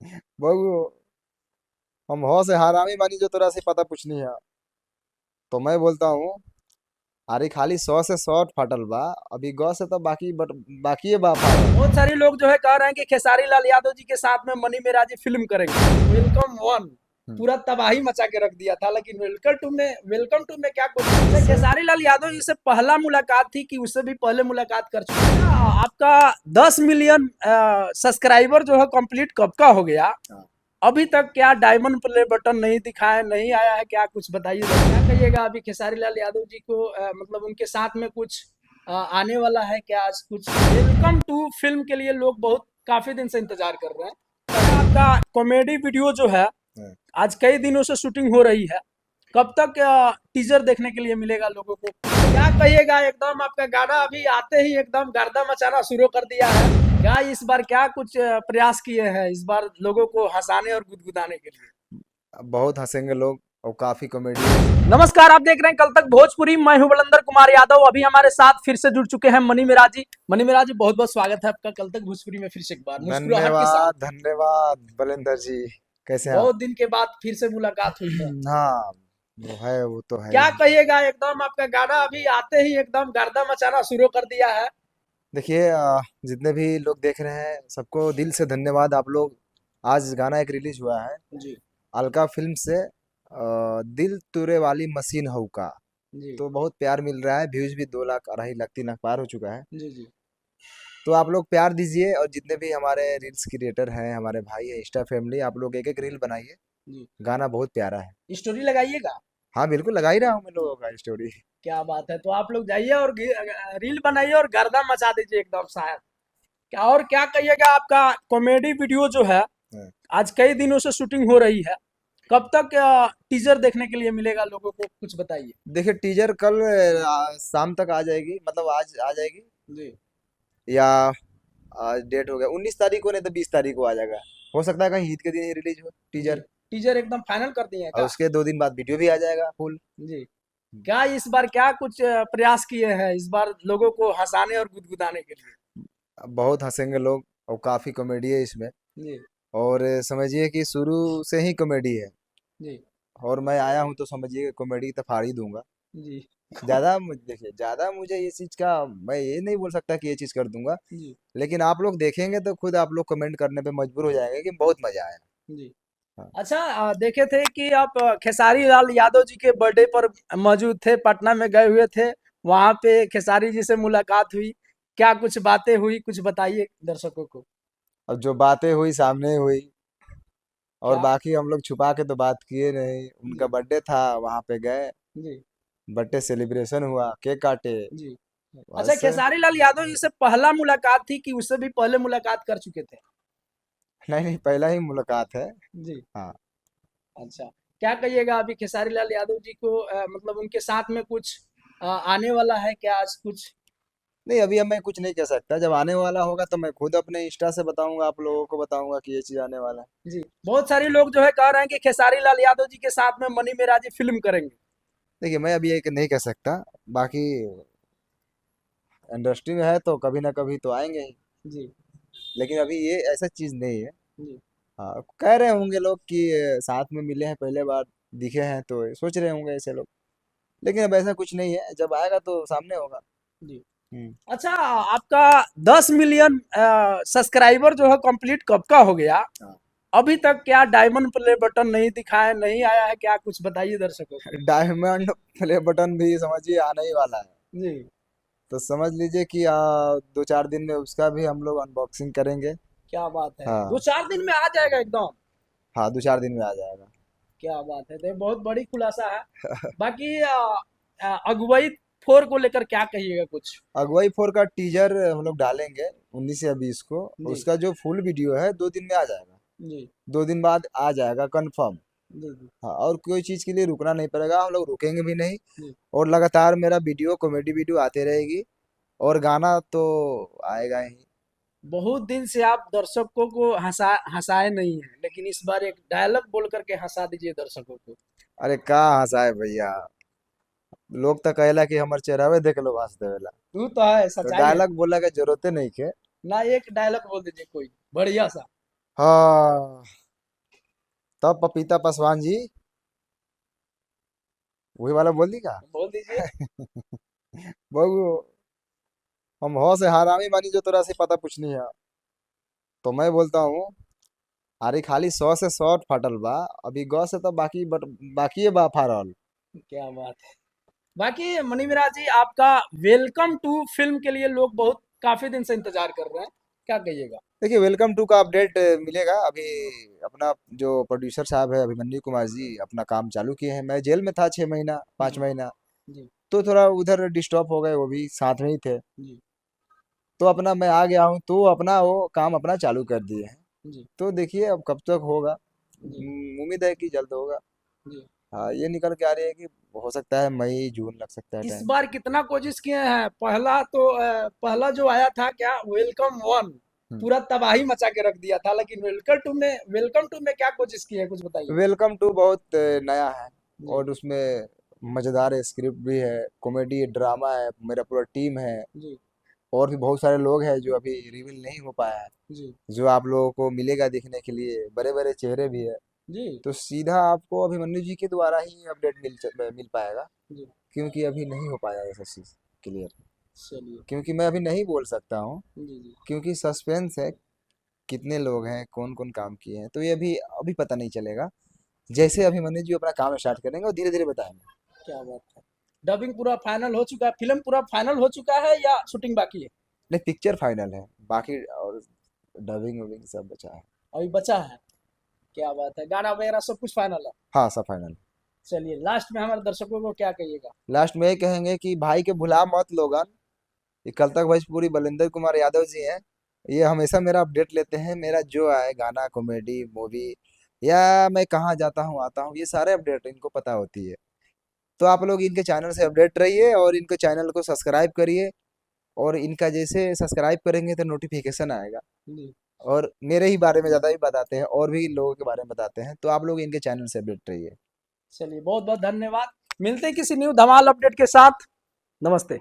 बहू, हम हो से हरामी बानी जो तोरा से पता कुछ नहीं है। तो मैं बोलता हूँ, अरे खाली 100 से 100 फाटल बा। अभी गौ से तो बाकी है बा फाटल। बहुत सारे लोग जो है कह रहे हैं कि खेसारी लाल यादव जी के साथ में मनी मेराजी फिल्म करेंगे। वेलकम वन हम्म, पूरा तबाही मचा के रख दिया था, लेकिन वेलकम टू में क्या कुछ खेसारी लाल यादव जी से पहला मुलाकात थी कि उससे भी पहले मुलाकात कर चुके हैं। आपका 10 मिलियन सब्सक्राइबर जो है कंप्लीट कब का हो गया? हाँ। अभी तक क्या डायमंड प्ले बटन नहीं दिखा है, नहीं आया है क्या? कुछ बताइए क्या कहिएगा अभी खेसारी लाल यादव जी को, मतलब उनके साथ में कुछ आने वाला है क्या? आज कुछ वेलकम टू फिल्म के लिए लोग बहुत काफी दिन से इंतजार कर रहे हैं। तो आपका कॉमेडी वीडियो जो है हाँ। आज कई दिनों से शूटिंग हो रही है, कब तक टीजर देखने के लिए मिलेगा लोगों को? क्या कहिएगा, एकदम आपका गाना अभी आते ही एकदम गर्दा मचाना शुरू कर दिया है। क्या इस बार क्या कुछ प्रयास किए हैं इस बार लोगों को हंसाने और गुदगुदाने के लिए? अब बहुत हंसेंगे लोग और काफी कॉमेडी है। नमस्कार, आप देख रहे हैं कल तक भोजपुरी। मैं हूं बलंदर कुमार यादव। अभी हमारे साथ फिर से जुड़ चुके हैं मनी मिराजी। मनी मिराजी, बहुत बहुत स्वागत है आपका कल तक भोजपुरी में फिर से एक बार मुस्कुराहट के साथ। धन्यवाद धन्यवाद बलेंदर जी। कैसे हैं आप? बहुत दिन के बाद फिर से मुलाकात हुई है। हाँ, वो तो है क्या ही। कहिएगा, एकदम आपका गाना अभी आते ही एकदम गर्दा मचाना शुरू कर दिया है। देखिए, जितने भी लोग देख रहे हैं सबको दिल से धन्यवाद। आप लोग, आज गाना एक रिलीज हुआ है जी अलका फिल्म से, दिल तुरे वाली मशीन हऊ का। जी तो बहुत प्यार मिल रहा है, व्यूज भी 2 लाख 2.5 लाख 3 लाख पार हो चुका है। जी जी तो आप लोग प्यार दीजिए, और जितने भी हमारे रील्स क्रिएटर हैं, हमारे भाई है, इंस्टा फैमिली, आप लोग एक एक रील बनाइए। जी। गाना बहुत प्यारा है। स्टोरी लगाइएगा। हाँ बिल्कुल, लगा ही रहा हूँ मैं लोगों का स्टोरी। क्या बात है, तो आप लोग जाइए और रील बनाइए और गर्दा मचा दीजिए एकदम शायद। क्या और क्या कहिएगा, आपका कॉमेडी वीडियो जो है हाँ। आज कई दिनों से शूटिंग हो रही है, कब तक टीजर देखने के लिए मिलेगा लोगों को? कुछ बताइए। देखिए, टीजर कल शाम तक आ जाएगी, मतलब आज आ जाएगी। जी या आज डेट हो गया 19 तारीख को, नहीं तो 20 तारीख को आ जाएगा। हो सकता है कहीं ईद के दिन ही रिलीज हो जी। टीजर। टीजर एकदम फाइनल कर दिए हैं और क्या? उसके 2 दिन बाद वीडियो भी आ जाएगा फुल। जी। क्या इस बार क्या कुछ प्रयास किए हैं इस बार लोगों को हंसाने और गुदगुदाने के लिए? बहुत हंसेंगे लोग और काफी कॉमेडी है इसमें। जी और समझिए कि शुरू से ही कॉमेडी है। जी और मैं आया हूँ तो समझिए कॉमेडी तो फाड़ ही दूंगा। जी देखिए, ज्यादा मुझे ये चीज का, मैं ये नहीं बोल सकता कि ये चीज कर दूंगा। जी लेकिन आप लोग देखेंगे तो खुद आप लोग कमेंट करने पे मजबूर हो जाएंगे कि बहुत मजा आया। जी। हाँ। अच्छा, देखे थे कि आप खेसारी लाल यादव जी के बर्थडे पर मौजूद थे, पटना में गए हुए थे। वहां पे खेसारी जी से मुलाकात हुई, क्या कुछ बातें हुई? कुछ बताइए दर्शकों को। अब जो बातें हुई सामने हुई, और क्या? बाकी हम लोग छुपा के तो बात किए नहीं। उनका जी बर्थडे था, वहां पे गए, जी बर्थडे सेलिब्रेशन हुआ, केक काटे। जी। अच्छा, बस। खेसारी लाल यादव जी से पहला मुलाकात थी कि उससे भी पहले मुलाकात कर चुके थे? नहीं नहीं, पहला ही मुलाकात है। जी। हाँ। अच्छा, क्या कहिएगा अभी खेसारी लाल यादव जी को, मतलब उनके साथ में कुछ आने वाला है क्या? आज कुछ? नहीं, अभी अब मैं कुछ नहीं कह सकता। जब आने वाला होगा तो मैं खुद अपने इंस्टा से बताऊंगा, आप लोगों को बताऊंगा कि ये चीज आने वाला है। जी। बहुत सारे लोग जो है कह रहे हैं कि खेसारी लाल यादव जी के साथ में मनी मेराजी फिल्म करेंगे। देखिए, मैं अभी ये नहीं कह सकता। बाकी इंडस्ट्री में है तो कभी ना कभी तो आएंगे ही। जी लेकिन अभी ये ऐसा चीज नहीं है। जी हाँ, कह रहे होंगे लोग कि साथ में मिले हैं, पहले बार दिखे हैं, तो सोच रहे होंगे ऐसे लोग। लेकिन अब ऐसा कुछ नहीं है, जब आएगा तो सामने होगा। जी। हम्म। अच्छा, आपका 10 मिलियन सब्सक्राइबर जो है कंप्लीट कब का हो गया? हाँ। अभी तक क्या डायमंड प्ले बटन नहीं दिखा है, नहीं आया है क्या? कुछ बताइए दर्शकों को। डायमंड प्ले बटन भी समझिए आने ही वाला है। जी। तो समझ लीजिए कि 2-4 दिन में उसका भी हम लोग अनबॉक्सिंग करेंगे। क्या बात है, दो हाँ। चार दिन में आ जाएगा एकदम? हाँ, 2-4 दिन में आ जाएगा। क्या बात है, तो ये बहुत बड़ी खुलासा है। बाकी अगुवई फोर को लेकर क्या कहिएगा कुछ? अगुवाई 4 का टीजर हम लोग डालेंगे 19 या 20 को। जी उसका जो फुल वीडियो है 2 दिन में आ जाएगा। जी 2 दिन बाद आ जाएगा कंफर्म। जी जी हाँ, और कोई चीज़ के लिए रुकना नहीं पड़ेगा, हम लोग रुकेंगे भी नहीं। जी। और लगातार मेरा वीडियो, कॉमेडी वीडियो आते रहेगी। और गाना तो आएगा ही। बहुत दिन से आप दर्शकों को हंसाए नहीं है, लेकिन इस बार एक डायलॉग बोल करके हंसा दीजिए दर्शकों को। अरे का हंसाए भैया, लोग तो कहेला कि हमर चेहरावे देख लो हंस देवेला। तू तो है, तो सच्चाई है। डायलॉग बोला के जरूरते नहीं के। ना एक डायलॉग बोल दीजिए कोई बढ़िया सा। हाँ, तब पपीता पासवान जी वही वाला बोल दी का बोल दीजिए। बहू हम हो से हरामी बानी जो तोरा से पता पूछनी है। तो मैं बोलता हूँ, अरे खाली 100 से 100 फाटल बा। अभी गौ से तो बाकी बट बाकी बा फारल। क्या बात है। बाकी मनी मिराज जी, आपका वेलकम टू फिल्म के लिए लोग बहुत काफी दिन से इंतजार कर रहे हैं, क्या कहिएगा? देखिए, वेलकम टू का अपडेट मिलेगा अभी। अपना जो प्रोड्यूसर साहब है अभिमन्यु कुमार जी अपना काम चालू किए हैं। मैं जेल में था 6 महीना पाँच जी महीना जी तो थोड़ा उधर डिस्टर्ब हो गए, वो भी साथ में ही थे। जी तो अपना मैं आ गया हूँ तो अपना वो काम अपना चालू कर दिए हैं। जी तो देखिए अब कब तक होगा। जी उम्मीद है कि जल्द होगा। जी। हाँ, ये निकल के आ रही है कि हो सकता है मई जून लग सकता है इस टाइम। बार कितना कोशिश किए हैं? पहला तो पहला जो आया था क्या, वेलकम वन, पूरा तबाही मचा के रख दिया था, लेकिन वेलकम टू में क्या कोशिश की है, कुछ बताइए। वेलकम टू बहुत नया है। जी और उसमें मज़ेदार स्क्रिप्ट भी है, कॉमेडी ड्रामा है, मेरा पूरा टीम है। जी और भी बहुत सारे लोग हैं जो अभी रिवील नहीं हो पाया है, जी जो आप लोगों को मिलेगा देखने के लिए। बड़े बड़े चेहरे भी है। जी तो सीधा आपको अभिमन्यु जी के द्वारा ही अपडेट मिल पाएगा। जी। क्योंकि अभी नहीं हो पाया ऐसा चीज़ क्लियर। चलिए। क्योंकि मैं अभी नहीं बोल सकता हूँ। जी जी। क्योंकि सस्पेंस है, कितने लोग हैं, कौन कौन काम किए हैं, तो ये अभी अभी पता नहीं चलेगा। जैसे अभिमन्यु जी अपना काम स्टार्ट करेंगे और धीरे धीरे बताएंगे। क्या बात है। डबिंग पूरा फाइनल हो चुका है, फिल्म पूरा फाइनल हो चुका है या शूटिंग बाकी है? नहीं, पिक्चर फाइनल है, बाकी और डबिंग वबिंग सब बचा है। अभी बचा है। क्या बात है, गाना वगैरह सब कुछ फाइनल है। हाँ, सब फाइनल। चलिए, लास्ट में हमारे दर्शकों को क्या कहिएगा? लास्ट में ये कहेंगे कि भाई के भुला मत लोगन। ये कल तक भोजपुरी बलिंदर कुमार यादव जी हैं। ये हमेशा मेरा अपडेट लेते हैं, मेरा जो आए गाना, कॉमेडी, मूवी, या मैं कहाँ जाता हूँ आता हूँ, ये सारे अपडेट इनको पता होती है। तो आप लोग इनके चैनल से अपडेट रहिए और इनके चैनल को सब्सक्राइब करिए। और इनका जैसे सब्सक्राइब करेंगे तो नोटिफिकेशन आएगा। जी। और मेरे ही बारे में ज़्यादा भी बताते हैं और भी लोगों के बारे में बताते हैं, तो आप लोग इनके चैनल से अपडेट रहिए। चलिए, बहुत बहुत धन्यवाद। मिलते हैं किसी न्यू धमाल अपडेट के साथ। नमस्ते।